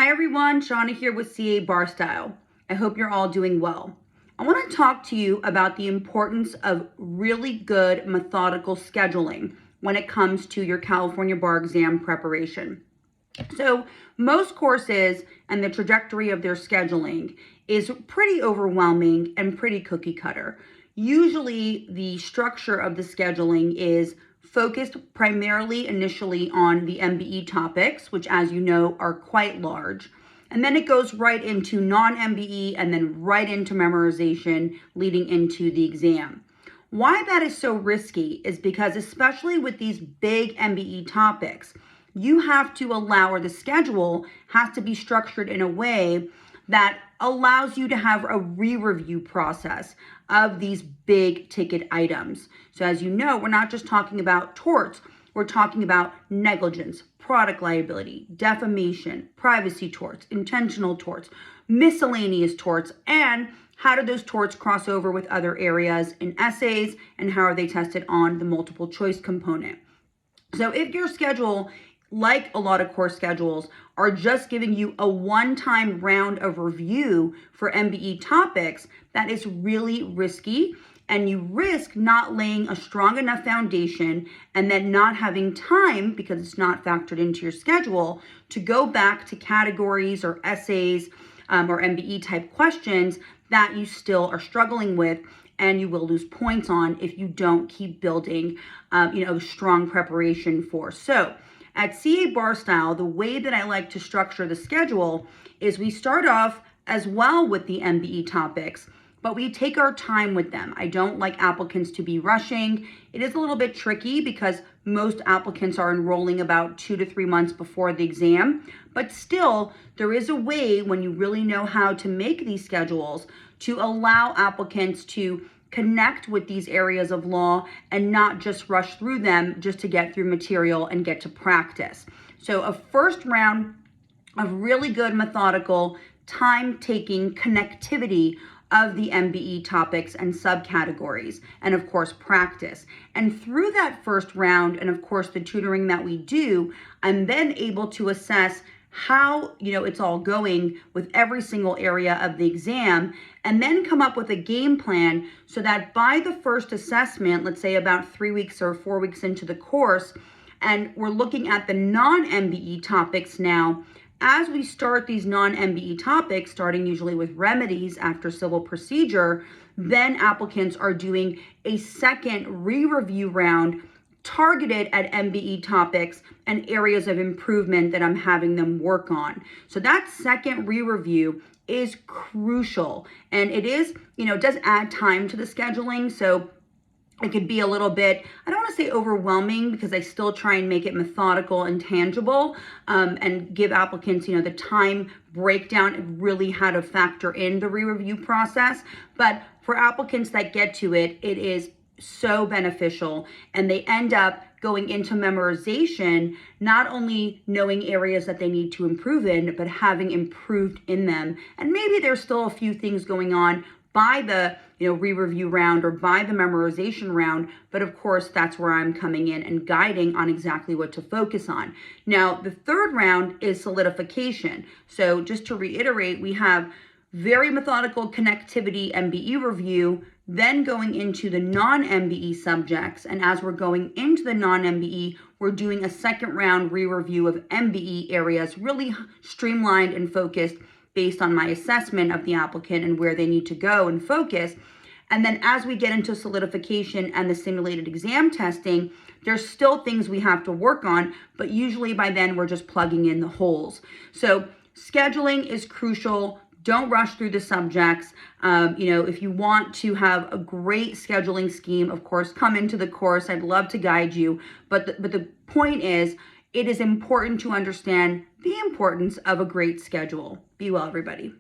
Hi everyone, Shauna here with CA Barstyle. I hope you're all doing well. I want to talk to you about the importance of really good methodical scheduling when it comes to your California bar exam preparation. So most courses and the trajectory of their scheduling is pretty overwhelming and pretty cookie cutter. Usually the structure of the scheduling is focused primarily initially on the MBE topics, which as you know are quite large. And then it goes right into non-MBE and then right into memorization leading into the exam. Why that is so risky is because especially with these big MBE topics, you have to allow, or the schedule has to be structured in a way that allows you to have a re-review process of these big ticket items. So as you know, we're not just talking about torts, we're talking about negligence, product liability, defamation, privacy torts, intentional torts, miscellaneous torts, and how do those torts cross over with other areas in essays, and how are they tested on the multiple choice component. So if your schedule, like a lot of course schedules, are just giving you a one-time round of review for MBE topics, that is really risky, and you risk not laying a strong enough foundation and then not having time, because it's not factored into your schedule, to go back to categories or essays or MBE type questions that you still are struggling with, and you will lose points on if you don't keep building strong preparation for. So at CA Barstyle, the way that I like to structure the schedule is we start off as well with the MBE topics, but we take our time with them. I don't like applicants to be rushing. It is a little bit tricky because most applicants are enrolling about 2 to 3 months before the exam, but still there is a way, when you really know how to make these schedules, to allow applicants to connect with these areas of law and not just rush through them just to get through material and get to practice. So a first round of really good methodical, time-taking connectivity of the MBE topics and subcategories, and of course practice. And through that first round, and of course the tutoring that we do, I'm then able to assess how it's all going with every single area of the exam, and then come up with a game plan so that by the first assessment, let's say about 3 weeks or 4 weeks into the course, and we're looking at the non-MBE topics now, as we start these non-MBE topics, starting usually with remedies after civil procedure, then applicants are doing a second re-review round targeted at MBE topics and areas of improvement that I'm having them work on. So that second re-review is crucial, and it is, it does add time to the scheduling. So it could be a little bit, I don't want to say overwhelming, because I still try and make it methodical and tangible, and give applicants, the time breakdown of really how to factor in the re-review process. But for applicants that get to it, it is so beneficial, and they end up going into memorization, not only knowing areas that they need to improve in, but having improved in them. And maybe there's still a few things going on by the re-review round or by the memorization round, but of course that's where I'm coming in and guiding on exactly what to focus on. Now the third round is solidification. So just to reiterate, we have very methodical connectivity MBE review, then going into the non-MBE subjects, and as we're going into the non-MBE, we're doing a second round re-review of MBE areas, really streamlined and focused based on my assessment of the applicant and where they need to go and focus. And then as we get into solidification and the simulated exam testing, there's still things we have to work on, but usually by then we're just plugging in the holes. So scheduling is crucial. Don't rush through the subjects. If you want to have a great scheduling scheme, of course, come into the course. I'd love to guide you. But the point is, it is important to understand the importance of a great schedule. Be well, everybody.